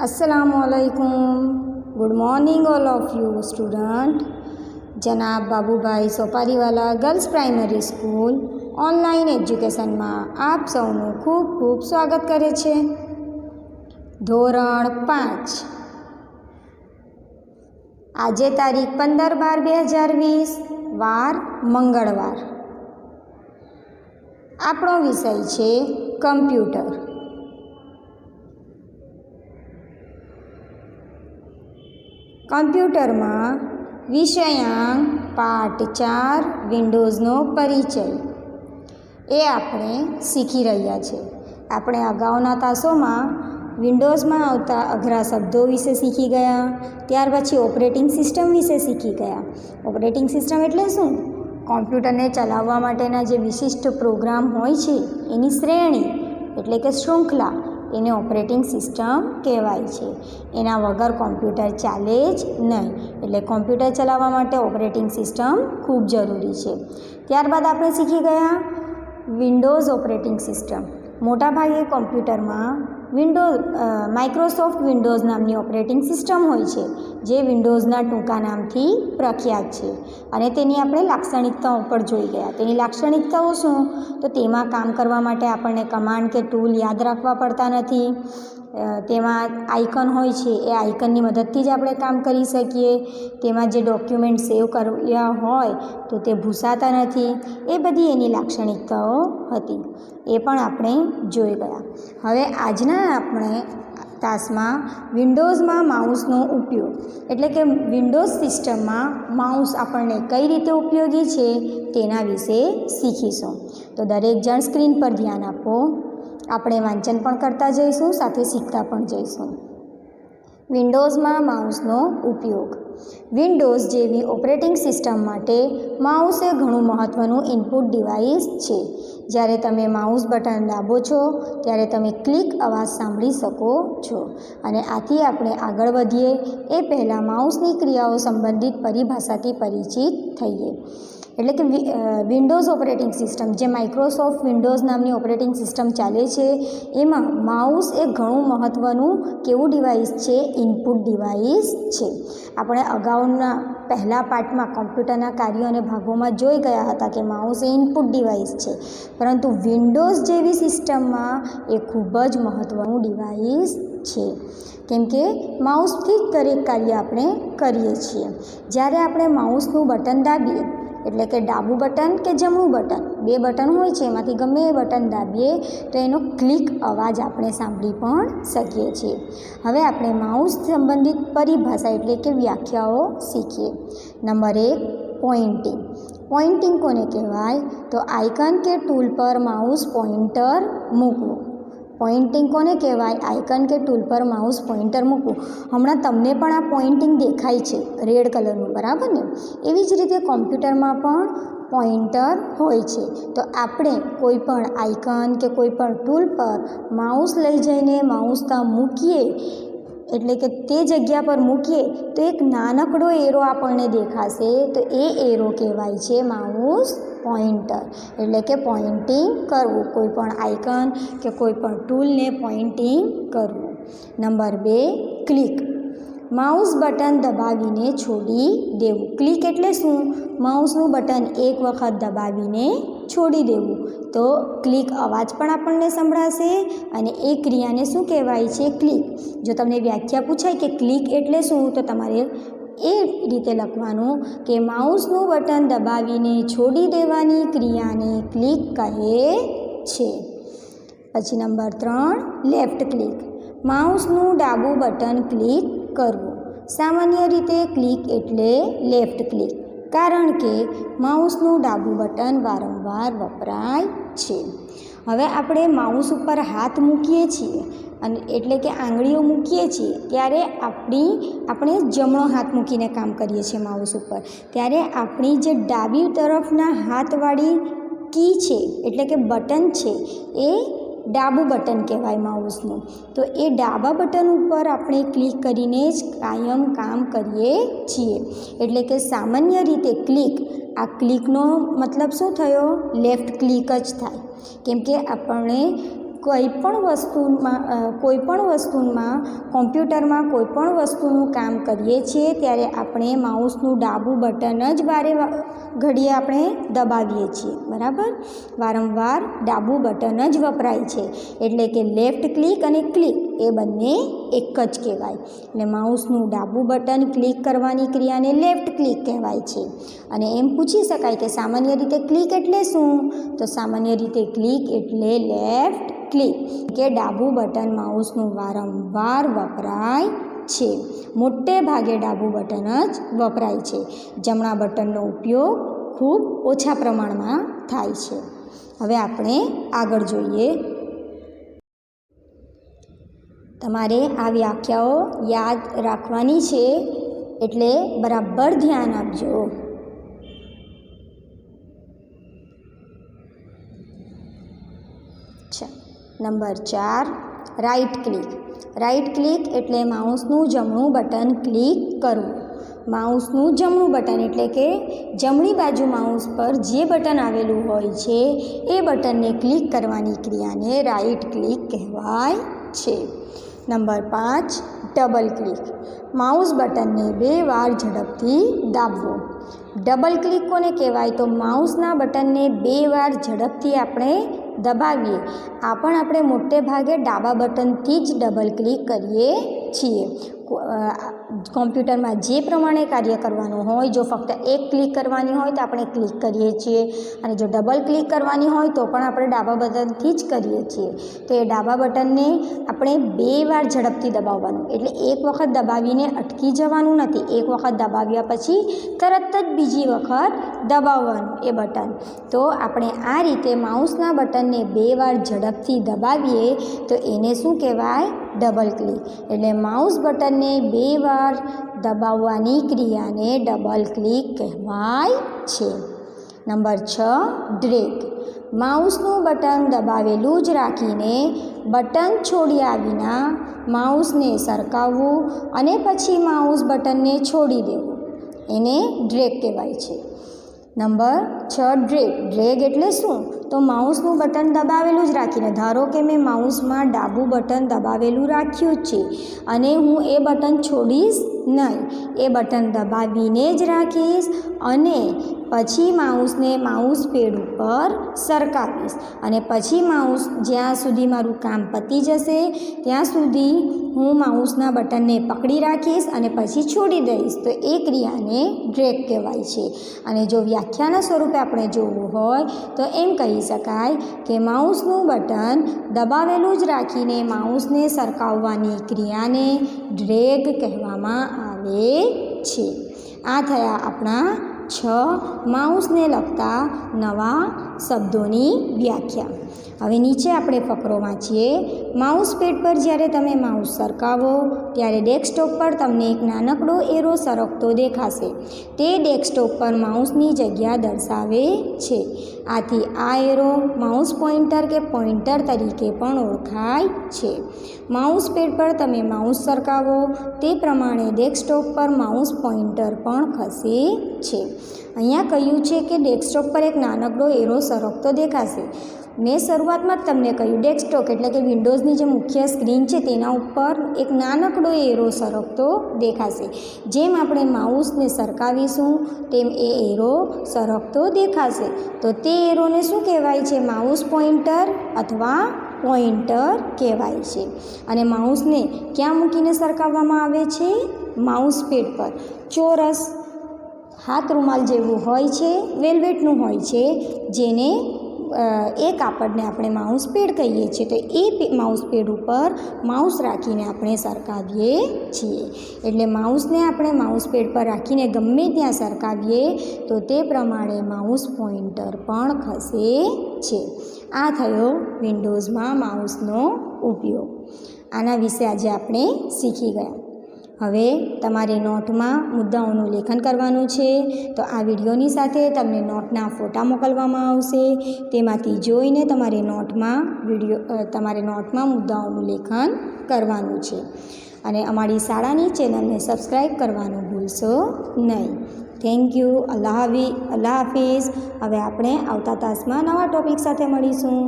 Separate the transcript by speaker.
Speaker 1: अस्सलामुअलैकुम। Good morning all of you student. जनाब Babubhai Sopariwala girls primary school online education में आप सौનું खूब खूब स्वागत करे छे। धोरण 5 आजे तारीख 15/12/2020 वार मंगळवार। आपणो विषय छे कम्प्यूटर। कम्प्यूटर में विषयांक पाठ 4 विंडोज़नो परिचय ए आपणे शीखी रह्या छे। आपणे अगाउना तासों में विंडोज़ में आवता अघरा शब्दों विषे शीखी गया, त्यार पछी ऑपरेटिंग सिस्टम विषे शीखी गया। ऑपरेटिंग सिस्टम एटले शुं? कॉम्प्यूटर ने चलाववा माटेना जे विशिष्ट प्रोग्राम होय छे एनी श्रेणी एटले के श्रृंखला एने ऑपरेटिंग सिस्टम कहेवाय छे। एना वगर कॉम्प्यूटर चाले ज नहीं, एटले कॉम्प्यूटर चलाववा माटे ऑपरेटिंग सिस्टम खूब जरूरी छे। त्यारबाद आपणे शीखी गया विंडोज़ ऑपरेटिंग सिस्टम। मोटा भागे कॉम्प्यूटर में माइक्रोसॉफ्ट विंडोज़ नामनी ऑपरेटिंग सिस्टम होय छे, जे विंडोज़ना टूंका नामथी प्रख्यात छे। अने तेनी आपणे लाक्षणिकताओं पर जोई गया। तेनी लाक्षणिकताओं शुं? तो तेमां काम करवा माटे आपणे कमांड के टूल याद राखवा पड़ता नथी। तेमां आइकन होय छे, ए आइकननी मददथी ज आपणे काम करी शकीए। तेमां जे डॉक्यूमेंट सेव कर्या होय तो ते भूसाता नथी। ए बधी एनी लाक्षणिकताओ हती, ए पण आपणे जोई गया। हवे आजना आपणे तासमां विंडोज़ में माउसनो उपयोग एटले के विंडोज़ सिस्टम में माउस आपणे कई रीते उपयोगी छे तेना विषे शीखीशुं। तो दरेक जण स्क्रीन पर ध्यान आपो। આપણે વાંચન પણ કરતા જઈશું, સાથે શીખતા પણ જઈશું। વિન્ડોઝમાં માઉસનો ઉપયોગ। વિન્ડોઝ જેવી ઓપરેટિંગ સિસ્ટમ માટે માઉસ એ ઘણું મહત્ત્વનું ઇનપુટ ડિવાઇસ છે। જ્યારે તમે માઉસ બટન દાબો છો ત્યારે તમે ક્લિક અવાજ સાંભળી શકો છો। અને આથી આપણે આગળ વધીએ એ પહેલાં માઉસની ક્રિયાઓ સંબંધિત પરિભાષાથી પરિચિત થઈએ। એટલે કે વિન્ડોઝ ઓપરેટિંગ સિસ્ટમ જે માઇક્રોસોફ્ટ વિન્ડોઝ નામની ઓપરેટિંગ સિસ્ટમ ચાલે છે એમાં માઉસ એક ઘણું મહત્ત્વનું કેવું ડિવાઇસ છે? ઇનપુટ ડિવાઇસ છે। આપણે અગાઉના પહેલા પાર્ટમાં કમ્પ્યુટરના કાર્યો અને ભાગોમાં જોઈ ગયા હતા કે માઉસ એ ઇનપુટ ડિવાઇસ છે, પરંતુ વિન્ડોઝ જેવી સિસ્ટમમાં એ ખૂબ જ મહત્ત્વનું ડિવાઇસ છે। કેમ કે માઉસથી જ દરેક કાર્ય આપણે કરીએ છીએ। જ્યારે આપણે માઉસનું બટન દાબીએ એટલે કે ડાબું બટન કે જમણું બટન, બે બટન હોય છે, એમાંથી ગમે એ બટન દાબીએ તો એનો ક્લિક અવાજ આપણે સાંભળી પણ શકીએ છીએ। હવે આપણે માઉસ સંબંધિત પરિભાષા એટલે કે વ્યાખ્યાઓ શીખીએ। Number 1 Poynting. પોઇન્ટિંગ કોને કહેવાય? તો આઇકન કે ટૂલ પર માઉસ પોઇન્ટર મૂકવું। પોઇન્ટિંગ કોને કહેવાય? આઇકન કે ટૂલ પર માઉસ પોઇન્ટર મૂકવું। હમણાં તમને પણ આ પોઇન્ટિંગ દેખાય છે રેડ કલરનું, બરાબર ને? એવી જ રીતે કોમ્પ્યુટરમાં પણ પોઇન્ટર હોય છે। તો આપણે કોઈ પણ આઇકન કે કોઈ પણ ટૂલ પર માઉસ લઈ જઈને માઉસ ત્યાં મૂકીએ એટલે કે તે જગ્યા પર મૂકીએ તો એક નાનકડો એરો આપણને દેખાશે, તો એ એરો કહેવાય છે માઉસ પોઇન્ટર। એટલે કે પોઇન્ટિંગ કરવું, કોઈ પણ આઇકન કે કોઈ પણ ટૂલને પોઇન્ટિંગ કરવું। Number 2 click. માઉસ બટન દબાવીને છોડી દેવું। ક્લિક એટલે શું? માઉસનું બટન એક વખત દબાવીને છોડી દેવું તો ક્લિક અવાજ પણ આપણને સંભળાશે અને એ ક્રિયાને શું કહેવાય છે? ક્લિક। જો તમને વ્યાખ્યા પૂછાય કે ક્લિક એટલે શું, તો તમારે એ રીતે લખવાનું કે માઉસનું બટન દબાવીને છોડી દેવાની ક્રિયાને ક્લિક કહે છે। પછી નંબર 3 લેફ્ટ ક્લિક। માઉસનું ડાબું બટન ક્લિક કરવું। સામાન્ય રીતે ક્લિક એટલે લેફ્ટ ક્લિક, કારણ કે માઉસનું ડાબું બટન વારંવાર વપરાય છે। હવે આપણે માઉસ ઉપર હાથ મૂકીએ છીએ અને એટલે કે આંગળીઓ મૂકીએ છીએ ત્યારે આપણે જમણો હાથ મૂકીને કામ કરીએ છીએ માઉસ ઉપર, ત્યારે આપણી જે ડાબી તરફના હાથવાળી કી છે એટલે કે બટન છે એ ડાબું બટન કહેવાય માઉસનું। તો એ ડાબા બટન ઉપર આપણે ક્લિક કરીને જ કાયમ કામ કરીએ છીએ। એટલે કે સામાન્ય રીતે ક્લિક, આ ક્લિકનો મતલબ શું થયો? લેફ્ટ ક્લિક જ થાય, કેમ કે આપણે કોઈપણ વસ્તુમાં કોમ્પ્યુટરમાં કોઈપણ વસ્તુનું કામ કરીએ છીએ ત્યારે આપણે માઉસનું ડાબું બટન જ વારે ઘડીએ આપણે દબાવીએ છીએ, બરાબર. વારંવાર ડાબું બટન જ વપરાય છે, એટલે કે લેફ્ટ ક્લિક અને ક્લિક એ બંને એક જ કહેવાય. એટલે માઉસનું ડાબું બટન ક્લિક કરવાની ક્રિયાને લેફ્ટ ક્લિક કહેવાય છે. અને એમ પૂછી શકાય કે સામાન્ય રીતે ક્લિક એટલે શું? તો સામાન્ય રીતે ક્લિક એટલે લેફ્ટ ક્લિક, કે ડાબું બટન માઉસનું વારંવાર વપરાય છે. મોટે ભાગે ડાબું બટન જ વપરાય છે. જમણા બટનનો ઉપયોગ ખૂબ ઓછા પ્રમાણમાં થાય છે. હવે આપણે આગળ જોઈએ. તમારે આ વ્યાખ્યાઓ યાદ રાખવાની છે, એટલે બરાબર ધ્યાન આપજો. Number 4, right click. Right click એટલે માઉસનું જમણું બટન ક્લિક કરવું. માઉસનું જમણું બટન એટલે કે જમણી બાજુ માઉસ પર જે બટન આવેલું હોય છે એ બટનને ક્લિક કરવાની ક્રિયાને રાઈટ ક્લિક કહેવાય છે. Number 5, double click. માઉસ બટનને 2 વાર ઝડપથી દાબવું. ડબલ ક્લિક કોને કહેવાય? તો માઉસના બટનને 2 વાર ઝડપથી આપણે દબાવીએ. આ પણ આપણે મોટે ભાગે ડાબા બટનથી જ ડબલ ક્લિક કરીએ છીએ. કોમ્પ્યુટરમાં જે પ્રમાણે કાર્ય કરવાનું હોય, જો ફક્ત એક ક્લિક કરવાની હોય તો આપણે ક્લિક કરીએ છીએ, અને જો ડબલ ક્લિક કરવાની હોય તો પણ આપણે ડાબા બટનથી જ કરીએ છીએ. તો એ ડાબા બટનને આપણે 2 વાર ઝડપથી દબાવવાનું, એટલે એક વખત દબાવીને અટકી જવાનું નથી. એક વખત દબાવ્યા પછી તરત જ બીજી વખત દબાવવાનું એ બટન. તો આપણે આ રીતે માઉસના બટનને 2 વાર ઝડપથી દબાવીએ તો એને શું કહેવાય? Double click. એટલે માઉસ બટનને 2 વાર દબાવવાની ક્રિયાને ડબલ ક્લિક કહેવાય છે. Number 6, drag. માઉસનું બટન દબાવેલું જ રાખીને બટન છોડ્યા વિના માઉસને સરકાવવું અને પછી માઉસ બટનને છોડી દેવું, એને ડ્રેગ કહેવાય છે. Number 6, drag. ડ્રેગ એટલે શું? તો માઉસનું બટન દબાવેલું જ રાખીને, ધારો કે મેં માઉસમાં ડાબું બટન દબાવેલું રાખ્યું છે અને હું એ બટન છોડીશ નહીં, એ બટન દબાવીને જ રાખીશ અને પછી માઉસને માઉસ પેડ ઉપર સરકાવીશ અને પછી માઉસ જ્યાં સુધી મારું કામ પતી જશે ત્યાં સુધી હું માઉસના બટનને પકડી રાખીશ અને પછી છોડી દઈશ. તો એ ક્રિયાને ડ્રેગ કહેવાય છે. અને જો વ્યાખ્યાના સ્વરૂપે આપણે જોવું હોય તો એમ કહી શકાય કે માઉસનું બટન દબાવેલું જ રાખીને માઉસને સરકાવવાની ક્રિયાને ડ્રેગ કહેવામાં આવે છે. આ થયા આપણા 6 માઉસને લગતા નવા શબ્દોની વ્યાખ્યા. હવે નીચે આપણે ફકરો વાંચીએ. માઉસ પેડ પર જ્યારે તમે માઉસ સરકાવો ત્યારે ડેસ્કટોપ પર તમને એક નાનકડો એરો સરકતો દેખાશે. તે ડેસ્કટોપ પર માઉસની જગ્યા દર્શાવે છે. આથી આ એરો માઉસ પોઇન્ટર કે પોઇન્ટર તરીકે પણ ઓળખાય છે. માઉસ પેડ પર તમે માઉસ સરકાવો તે પ્રમાણે ડેસ્કટોપ પર માઉસ પોઇન્ટર પણ ખસે છે. અહીંયા કહ્યું છે કે ડેસ્કટોપ પર એક નાનકડો એરો સરકતો દેખાશે. મેં શરૂઆતમાં જ તમને કહ્યું, ડેસ્કટોપ એટલે કે વિન્ડોઝની જે મુખ્ય સ્ક્રીન છે તેના ઉપર એક નાનકડો એરો સરકતો દેખાશે. જેમ આપણે માઉસને સરકાવીશું તેમ એ એરો સરકતો દેખાશે. તો તે એરોને શું કહેવાય છે? માઉસ પોઇન્ટર અથવા પોઇન્ટર કહેવાય છે. અને માઉસને ક્યાં મૂકીને સરકાવવામાં આવે છે? માઉસ પેડ પર. ચોરસ હાથ રૂમાલ જેવું હોય છે, વેલ્વેટનું હોય છે, જેને એ કાપડને આપણે માઉસ પેડ કહીએ છીએ. તો એ માઉસ પેડ ઉપર માઉસ રાખીને આપણે સરકાવીએ છીએ. એટલે માઉસને આપણે માઉસ પેડ પર રાખીને ગમે ત્યાં સરકાવીએ તો તે પ્રમાણે માઉસ પોઇન્ટર પણ ખસે છે. આ થયો વિન્ડોઝમાં માઉસનો ઉપયોગ. આના વિશે આજે આપણે શીખી ગયા. હવે તમારે નોટમાં મુદ્દાઓનું લેખન કરવાનું છે. તો આ વિડીયોની સાથે તમને નોટના ફોટા મોકલવામાં આવશે. તેમાંથી જોઈને તમારે નોટમાં મુદ્દાઓનું લેખન કરવાનું છે. અને અમારી શાળાની ચેનલને સબસ્ક્રાઈબ કરવાનું ભૂલશો નહીં. Thank you. અલ્લાહ હાફિઝ. હવે આપણે આવતા તાસમાં નવા ટૉપિક સાથે મળીશું.